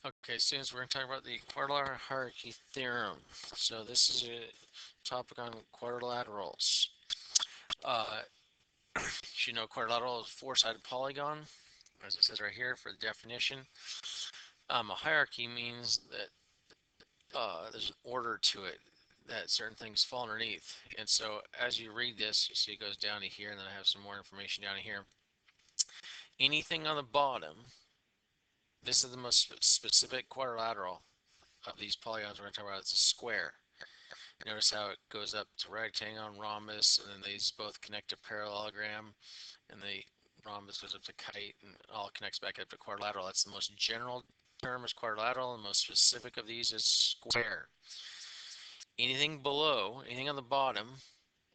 Okay, students, we're going to talk about the quadrilateral hierarchy theorem. So this is a topic on quadrilaterals. Uh, you know, quadrilateral is a four-sided polygon, as it says right here for the definition. A hierarchy means that there's an order to it, that certain things fall underneath. And so as you read this, you see it goes down to here, and then I have some more information down here. Anything on the bottom, this is the most specific quadrilateral of these polygons we're going to talk about. It's a square. Notice how it goes up to rectangle and rhombus, and then these both connect to parallelogram, and the rhombus goes up to kite, and it all connects back up to quadrilateral. That's the most general term is quadrilateral, and the most specific of these is square. Anything below, anything on the bottom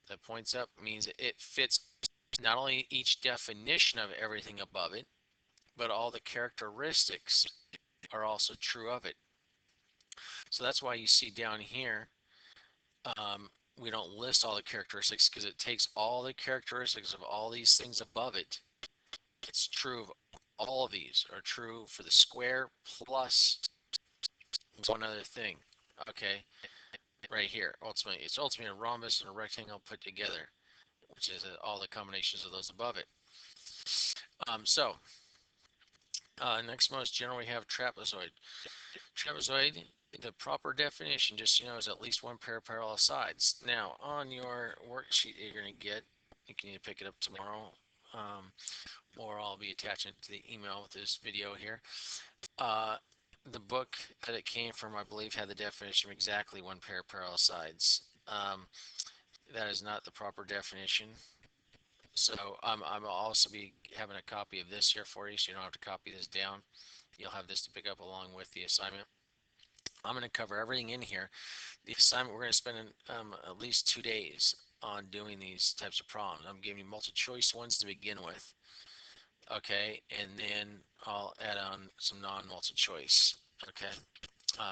that points up means it fits not only each definition of everything above it, but all the characteristics are also true of it. So that's why you see down here, we don't list all the characteristics because it takes all the characteristics of all these things above it. It's true of all of these are true for the square plus one other thing. Okay, right here. Ultimately, it's ultimately a rhombus and a rectangle put together, which is all the combinations of those above it. Next most general we have trapezoid. Trapezoid, the proper definition, just so you know, is at least one pair of parallel sides. Now, on your worksheet you're going to get, you can either pick it up tomorrow, or I'll be attaching it to the email with this video here. The book that it came from, I believe, had the definition of exactly one pair of parallel sides. That is not the proper definition. So I'll also be having a copy of this here for you, so you don't have to copy this down. You'll have this to pick up along with the assignment. I'm going to cover everything in here. The assignment, we're going to spend at least 2 days on doing these types of problems. I'm giving you multiple choice ones to begin with. Okay, and then I'll add on some non-multiple choice. Okay,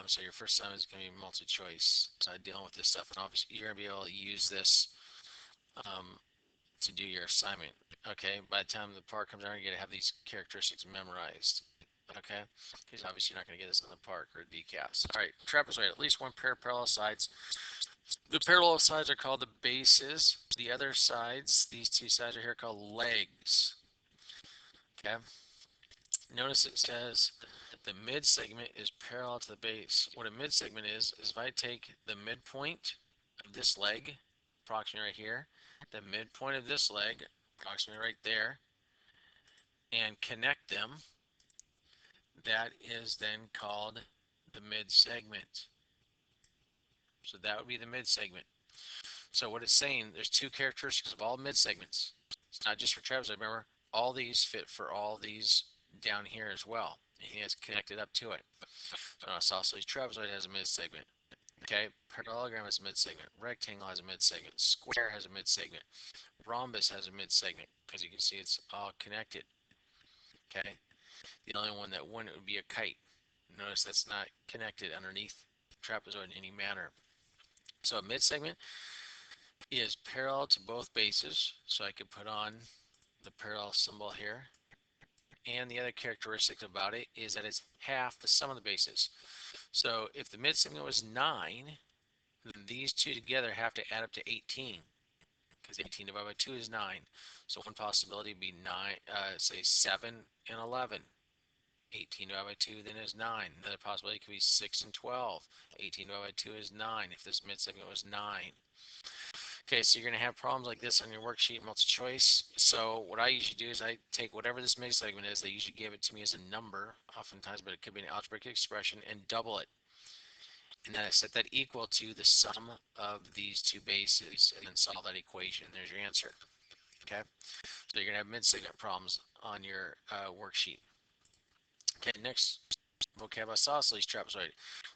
so your first assignment is going to be multiple choice, dealing with this stuff, and obviously you're going to be able to use this um, to do your assignment. Okay, by the time the part comes around, you're going to have these characteristics memorized. Okay, because obviously you're not going to get this on the park or decast. All right, trapezoid, at least one pair of parallel sides. The parallel sides are called the bases. The other sides, these two sides are here, called legs. Okay, notice it says the midsegment is parallel to the base. What a midsegment is if I take the midpoint of this leg, approximately right here, the midpoint of this leg, approximately right there, and connect them, that is then called the midsegment. So that would be the midsegment. So what it's saying, there's two characteristics of all midsegments. It's not just for trapezoid. Remember, all these fit for all these down here as well. And it's connected up to it. So an isosceles trapezoid has a midsegment. Okay, parallelogram has a midsegment. Rectangle has a midsegment. Square has a midsegment. Rhombus has a midsegment because you can see it's all connected. Okay, the only one that wouldn't would be a kite. Notice that's not connected underneath trapezoid in any manner. So a midsegment is parallel to both bases. So I could put on the parallel symbol here. And the other characteristic about it is that it's half the sum of the bases. So if the midsegment was 9, then these two together have to add up to 18, because 18 divided by 2 is 9. So one possibility would be 9, say 7 and 11. 18 divided by 2 then is 9. Another possibility could be 6 and 12. 18 divided by 2 is 9 if this midsegment was 9. Okay, so you're going to have problems like this on your worksheet, multiple choice. So what I usually do is I take whatever this midsegment is, they usually give it to me as a number oftentimes, but it could be an algebraic expression, and double it. And then I set that equal to the sum of these two bases and then solve that equation. There's your answer. Okay, so you're going to have midsegment problems on your worksheet. Okay, next vocab isosceles trapezoid.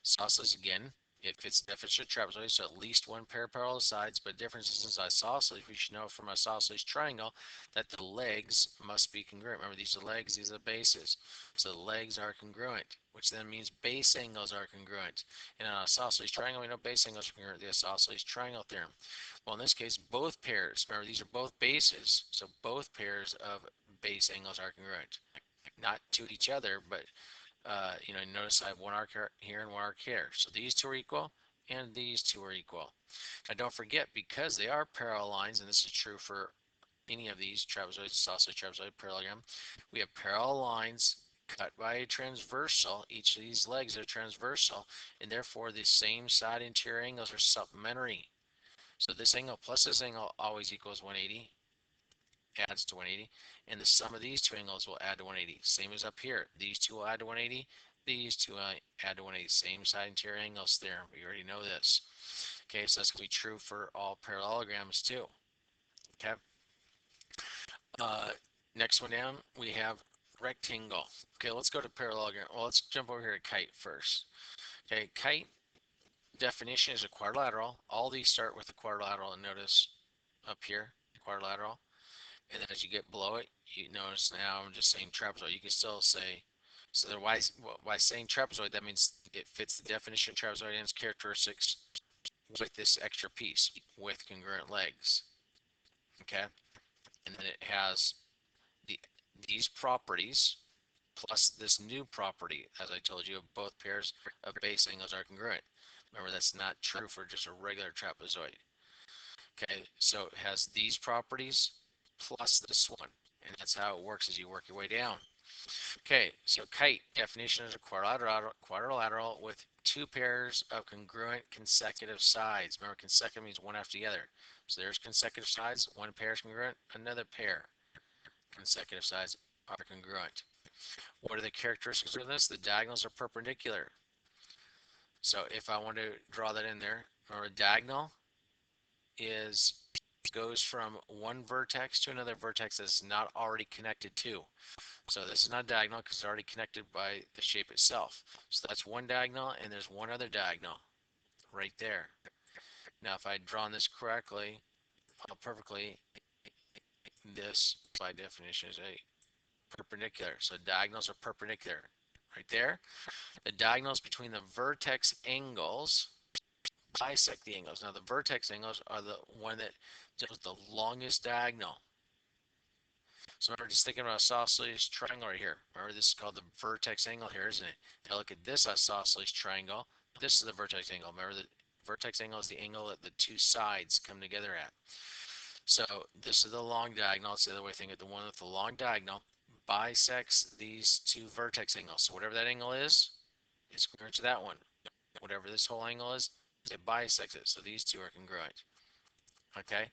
Isosceles again, it fits the definition of trapezoid, so at least one pair of parallel sides, but differences in isosceles, we should know from isosceles triangle that the legs must be congruent. Remember, these are legs, these are bases. So the legs are congruent, which then means base angles are congruent. In an isosceles triangle, we know base angles are congruent, the isosceles triangle theorem. Well, in this case, both pairs, remember, these are both bases, so both pairs of base angles are congruent. Not to each other, but Notice I have one arc here and one arc here. So these two are equal and these two are equal. Now don't forget, because they are parallel lines, and this is true for any of these trapezoids, isosceles trapezoid, parallelogram, we have parallel lines cut by a transversal. Each of these legs are transversal, and therefore the same side interior angles are supplementary. So this angle plus this angle always equals 180, adds to 180, and the sum of these two angles will add to 180. Same as up here. These two will add to 180. These two add to 180. Same side interior angles there. We already know this. Okay, so that's going to be true for all parallelograms too. Okay. Uh, Next one down, we have rectangle. Okay, let's go to parallelogram. Well, let's jump over here to kite first. Okay, kite definition is a quadrilateral. All these start with a quadrilateral, and notice up here, quadrilateral. And then as you get below it, you notice now I'm just saying trapezoid. You can still say, so why saying trapezoid, that means it fits the definition of trapezoid and its characteristics with this extra piece with congruent legs. Okay, and then it has the these properties plus this new property, as I told you, of both pairs of base angles are congruent. Remember, that's not true for just a regular trapezoid. Okay, so it has these properties plus this one, and that's how it works as you work your way down. Okay, so kite definition is a quadrilateral with two pairs of congruent consecutive sides. Remember, consecutive means one after the other. So there's consecutive sides, one pair is congruent, another pair consecutive sides are congruent. What are the characteristics of this? The diagonals are perpendicular. So if I want to draw that in there, remember, a diagonal is goes from one vertex to another vertex that's not already connected to. So this is not diagonal because it's already connected by the shape itself. So that's one diagonal, and there's one other diagonal right there. Now if I had drawn this correctly, perfectly, this by definition is a perpendicular. So diagonals are perpendicular right there. The diagonals between the vertex angles bisect the angles. Now the vertex angles are the one that does the longest diagonal. So remember, just thinking about isosceles triangle right here. Remember, this is called the vertex angle here, isn't it? Now look at this isosceles triangle. This is the vertex angle. Remember, the vertex angle is the angle that the two sides come together at. So this is the long diagonal. It's the other way to think of the one with the long diagonal bisects these two vertex angles. So whatever that angle is, it's congruent to that one. Whatever this whole angle is, it bisects it. So these two are congruent. Okay?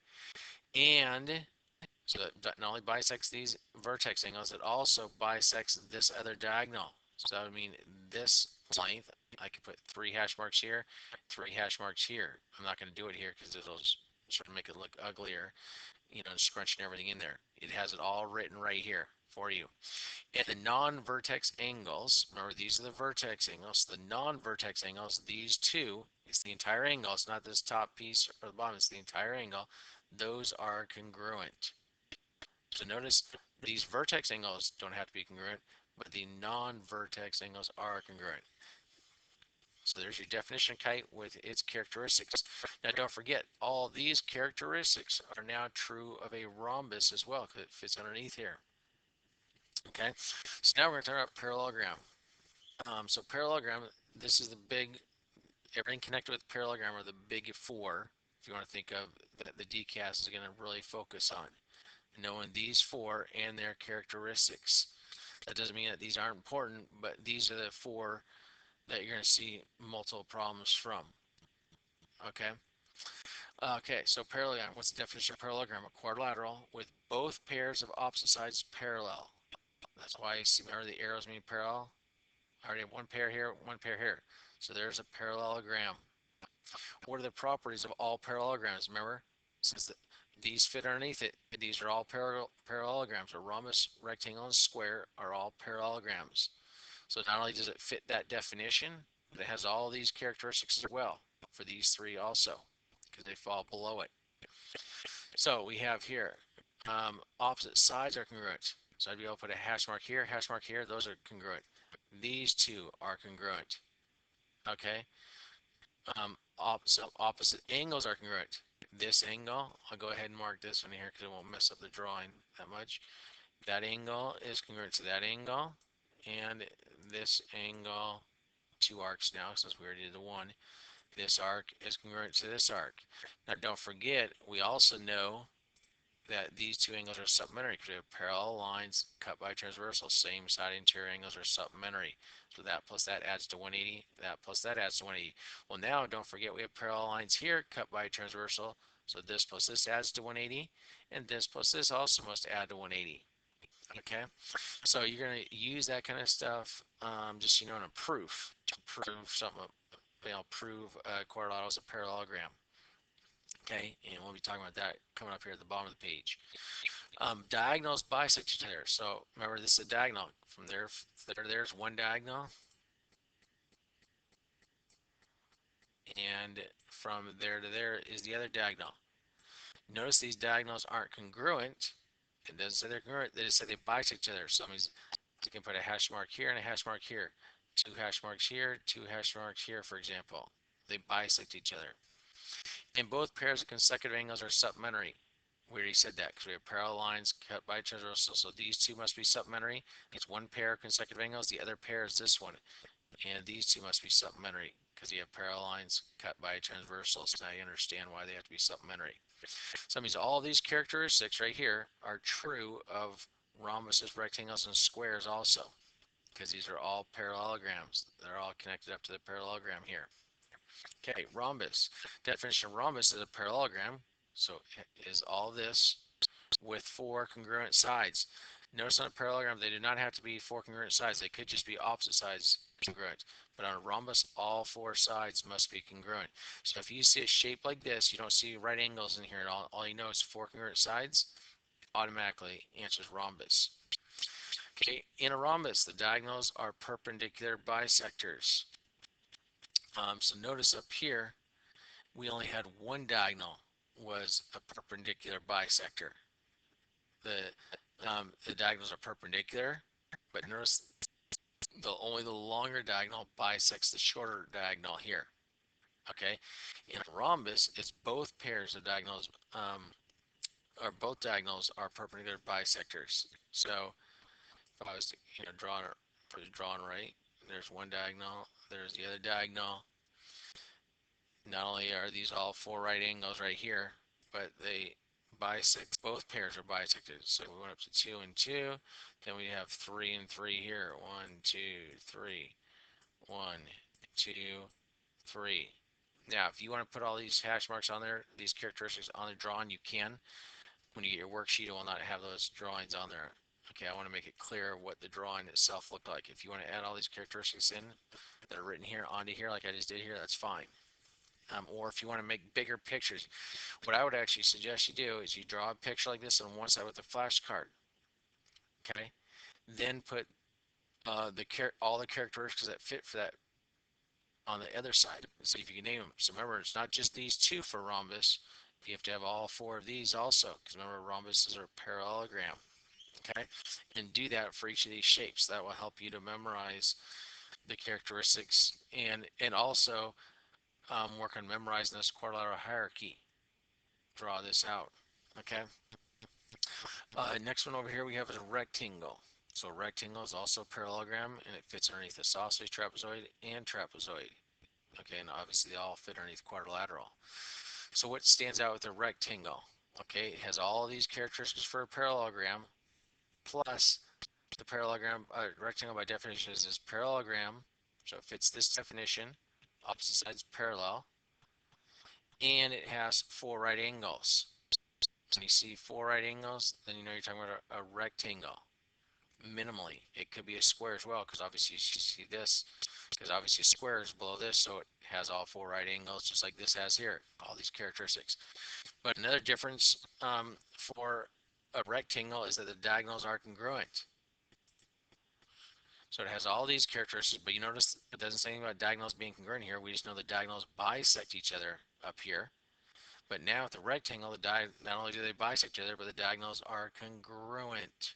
And so that not only bisects these vertex angles, it also bisects this other diagonal. So that would mean this length, I could put 3 hash marks here, 3 hash marks here. I'm not going to do it here because it'll sort of make it look uglier, scrunching everything in there. It has it all written right here for you. And the non-vertex angles, remember these are the vertex angles, the non-vertex angles, these two, it's the entire angle, it's not this top piece or the bottom, it's the entire angle, those are congruent. So notice these vertex angles don't have to be congruent, but the non-vertex angles are congruent. So there's your definition of kite with its characteristics. Now don't forget, all these characteristics are now true of a rhombus as well, because it fits underneath here. Okay, so now we're going to talk about parallelogram. So parallelogram, this is the big, everything connected with parallelogram are the big four, if you want to think of that the DCAS is going to really focus on. Knowing these four and their characteristics. That doesn't mean that these aren't important, but these are the four that you're going to see multiple problems from. Okay. Okay, so parallelogram. What's the definition of parallelogram? A quadrilateral with both pairs of opposite sides parallel. That's why you see, remember the arrows mean parallel? I already have one pair here, one pair here. So there's a parallelogram. What are the properties of all parallelograms? Remember, since these fit underneath it, these are all parallelograms. A rhombus, rectangle, and square are all parallelograms. So not only does it fit that definition, but it has all these characteristics as well for these three also, because they fall below it. So we have here, opposite sides are congruent. So I'd be able to put a hash mark here, those are congruent. These two are congruent. Okay. Opposite angles are congruent. This angle, I'll go ahead and mark this one here because it won't mess up the drawing that much. That angle is congruent to that angle, and this angle, two arcs now, since we already did the one, this arc is congruent to this arc. Now don't forget, we also know that these two angles are supplementary because we have parallel lines cut by transversal. Same side interior angles are supplementary. So that plus that adds to 180. That plus that adds to 180. Well, now don't forget we have parallel lines here cut by transversal. So this plus this adds to 180. And this plus this also must add to 180. Okay, so you're going to use that kind of stuff just, in a proof to prove something, prove quadrilateral is a parallelogram. Okay, and we'll be talking about that coming up here at the bottom of the page. Diagonals bisect each other. So remember, this is a diagonal. From there's one diagonal, and from there to there is the other diagonal. Notice these diagonals aren't congruent. It doesn't say they're congruent. They just say they bisect each other. So that means you can put a hash mark here and a hash mark here. Two hash marks here, two hash marks here, for example. They bisect each other. And both pairs of consecutive angles are supplementary. We already said that because we have parallel lines cut by transversal. So these two must be supplementary. It's one pair of consecutive angles. The other pair is this one. And these two must be supplementary because you have parallel lines cut by transversal. So now you understand why they have to be supplementary. So that means all these characteristics right here are true of rhombuses, rectangles, and squares also, because these are all parallelograms. They're all connected up to the parallelogram here. Okay, rhombus. Definition of rhombus is a parallelogram. So it is all this with four congruent sides. Notice on a parallelogram, they do not have to be four congruent sides. They could just be opposite sides congruent. But on a rhombus, all four sides must be congruent. So if you see a shape like this, you don't see right angles in here at all. All you know is four congruent sides, automatically answers rhombus. Okay, in a rhombus, the diagonals are perpendicular bisectors. So notice up here, we only had one diagonal was a perpendicular bisector. The diagonals are perpendicular, but notice only the longer diagonal bisects the shorter diagonal here. Okay, in a rhombus, it's both pairs of diagonals, or both diagonals are perpendicular bisectors. So if I was to, put it drawn right, there's one diagonal, there's the other diagonal. Not only are these all four right angles right here, but they bisect, both pairs are bisected. So we went up to 2 and 2, then we have 3 and 3 here. 1, 2, 3, 1, 2, 3. Now, if you want to put all these hash marks on there, these characteristics on the drawing, you can. When you get your worksheet, it will not have those drawings on there. Okay, I want to make it clear what the drawing itself looked like. If you want to add all these characteristics in that are written here onto here, like I just did here, that's fine. Or if you want to make bigger pictures, what I would actually suggest you do is you draw a picture like this on one side with a flashcard. Okay, then put all the characteristics that fit for that on the other side. See if you can name them. So remember, it's not just these two for rhombus. You have to have all four of these also, because remember, rhombuses are parallelogram. Okay, and do that for each of these shapes. That will help you to memorize the characteristics and also work on memorizing this quadrilateral hierarchy. Draw this out. Okay. Next one over here we have is a rectangle. So a rectangle is also a parallelogram, and it fits underneath the isosceles, trapezoid, and trapezoid. Okay, and obviously they all fit underneath quadrilateral. So what stands out with a rectangle? Okay, it has all of these characteristics for a parallelogram, plus the parallelogram, rectangle by definition is this parallelogram, so it fits this definition, opposite sides parallel, and it has four right angles. When you see four right angles, then you know you're talking about a rectangle. Minimally, it could be a square as well, because obviously you see this, because obviously a square is below this, so it has all four right angles, just like this has here, all these characteristics. But another difference for a rectangle is that the diagonals are congruent. So it has all these characteristics, but you notice it doesn't say anything about diagonals being congruent here. We just know the diagonals bisect each other up here. But now with the rectangle, not only do they bisect each other, but the diagonals are congruent.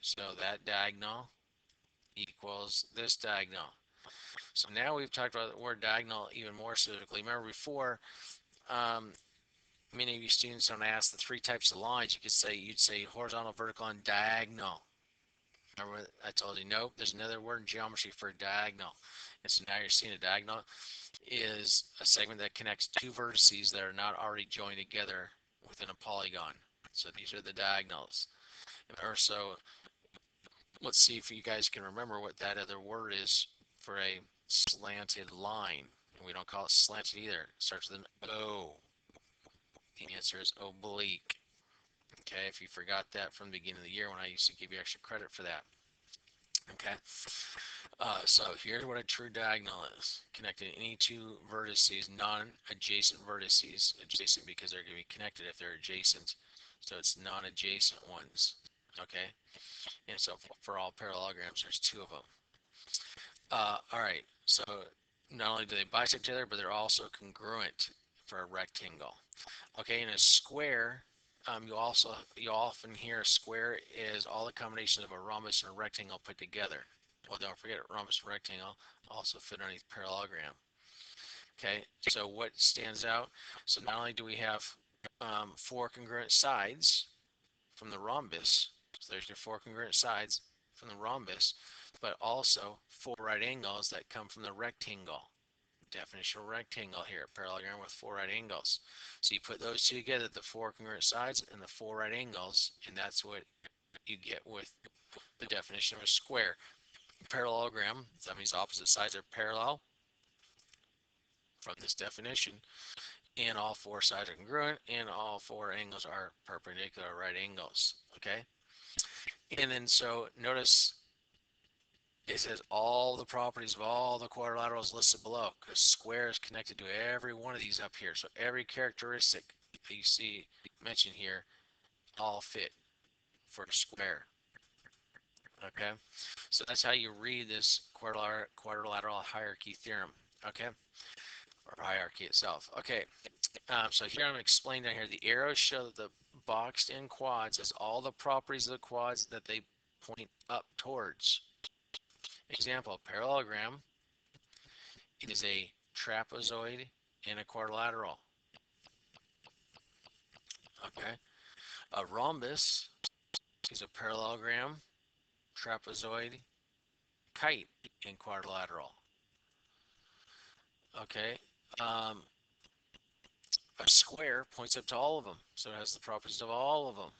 So that diagonal equals this diagonal. So now we've talked about the word diagonal even more specifically. Remember before, many of you students, when I asked the three types of lines, you'd say horizontal, vertical, and diagonal. Remember I told you, nope, there's another word in geometry for diagonal. And so now you're seeing a diagonal is a segment that connects two vertices that are not already joined together within a polygon. So these are the diagonals. Or so let's see if you guys can remember what that other word is for a slanted line. And we don't call it slanted either. It starts with an O. The answer is oblique. Okay, if you forgot that from the beginning of the year when I used to give you extra credit for that. Okay, so here's what a true diagonal is. Connecting any two vertices, non-adjacent vertices. Adjacent because they're going to be connected if they're adjacent. So it's non-adjacent ones. Okay, and so for all parallelograms, there's two of them. All right, so not only do they bisect each other, but they're also congruent for a rectangle. Okay, in a square, you often hear a square is all the combinations of a rhombus and a rectangle put together. Well, don't forget rhombus and rectangle also fit underneath parallelogram. Okay, so what stands out? So not only do we have four congruent sides from the rhombus, so there's your four congruent sides from the rhombus, but also four right angles that come from the rectangle. Definitional rectangle here, parallelogram with four right angles. So you put those two together, the four congruent sides and the four right angles, and that's what you get with the definition of a square. Parallelogram, that means opposite sides are parallel from this definition, and all four sides are congruent, and all four angles are perpendicular right angles. Okay, and then so notice it says all the properties of all the quadrilaterals listed below, because square is connected to every one of these up here. So every characteristic that you see mentioned here all fit for a square. Okay, so that's how you read this quadrilateral hierarchy theorem. Okay, or hierarchy itself. Okay, so here I'm explaining down here. The arrows show that the boxed in quads has all the properties of the quads that they point up towards. Example, parallelogram is a trapezoid and a quadrilateral. Okay, a rhombus is a parallelogram, trapezoid, kite, and quadrilateral. Okay, um, a square points up to all of them, so it has the properties of all of them.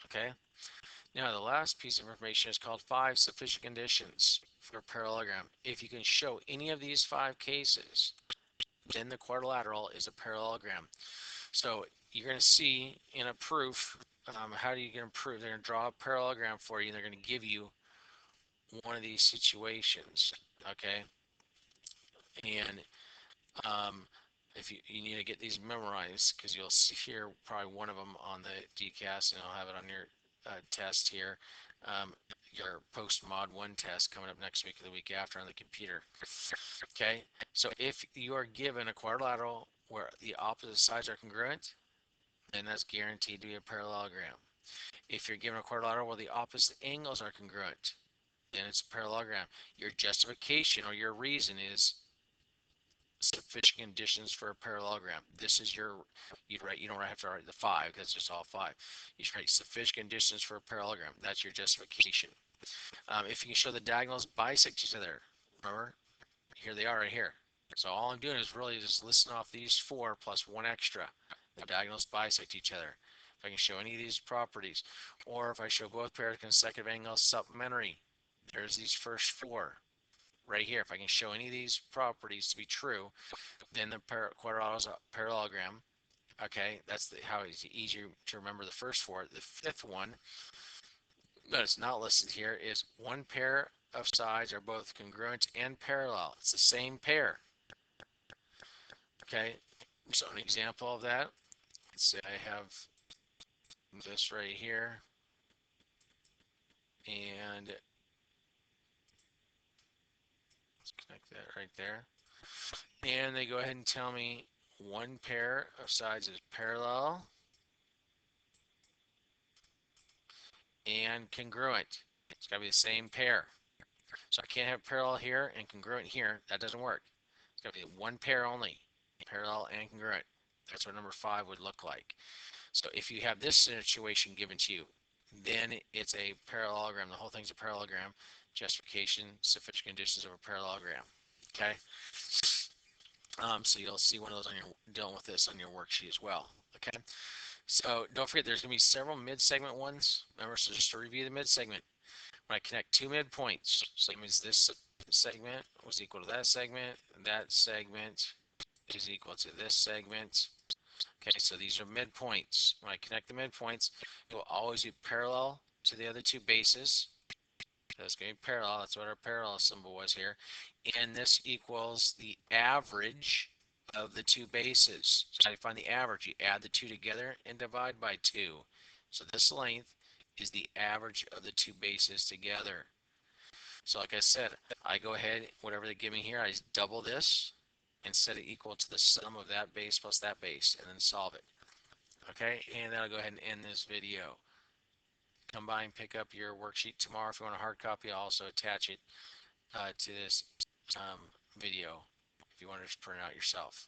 Okay, now the last piece of information is called 5 sufficient conditions for a parallelogram. If you can show any of these 5 cases, then the quadrilateral is a parallelogram. So you're going to see in a proof, how are you going to prove? They're going to draw a parallelogram for you, and they're going to give you one of these situations. Okay, and if you need to get these memorized, because you'll see here probably one of them on the DCAS, and I'll have it on your test here. Your post mod 1 test coming up next week or the week after on the computer. Okay, so if you are given a quadrilateral where the opposite sides are congruent, then that's guaranteed to be a parallelogram. If you're given a quadrilateral where the opposite angles are congruent, then it's a parallelogram. Your justification or your reason is sufficient conditions for a parallelogram. This is your, you don't have to write the 5, that's just all 5. You should write sufficient conditions for a parallelogram. That's your justification. If you can show the diagonals bisect each other, remember, here they are right here. So all I'm doing is really just listing off these 4 plus 1 extra. The diagonals bisect each other. If I can show any of these properties, or if I show both pairs of consecutive angles supplementary, there's these first 4 right here. If I can show any of these properties to be true, then the quadrilateral is a parallelogram. Okay, that's how it's easier to remember the first 4. The 5th one that is not listed here is one pair of sides are both congruent and parallel. It's the same pair. Okay, so an example of that, let's say I have this right here, and let's connect that right there. And they go ahead and tell me one pair of sides is parallel and congruent. It's got to be the same pair. So I can't have parallel here and congruent here. That doesn't work. It's got to be one pair only, parallel and congruent. That's what number 5 would look like. So if you have this situation given to you, then it's a parallelogram. The whole thing's a parallelogram. Justification, sufficient conditions of a parallelogram. Okay. So you'll see one of those on your dealing with this on your worksheet as well. Okay. So don't forget, there's going to be several mid-segment ones. Remember, so just to review the mid-segment, when I connect two midpoints, so that means this segment was equal to that segment is equal to this segment. Okay, so these are midpoints. When I connect the midpoints, it will always be parallel to the other two bases. So it's going to be parallel. That's what our parallel symbol was here. And this equals the average of the two bases. So how do you find the average? You add the two together and divide by 2. So this length is the average of the two bases together. So like I said, I go ahead, whatever they give me here, I just double this and set it equal to the sum of that base plus that base, and then solve it. Okay, and then I'll go ahead and end this video. Come by and pick up your worksheet tomorrow. If you want a hard copy, I'll also attach it to this video if you want to just print it out yourself.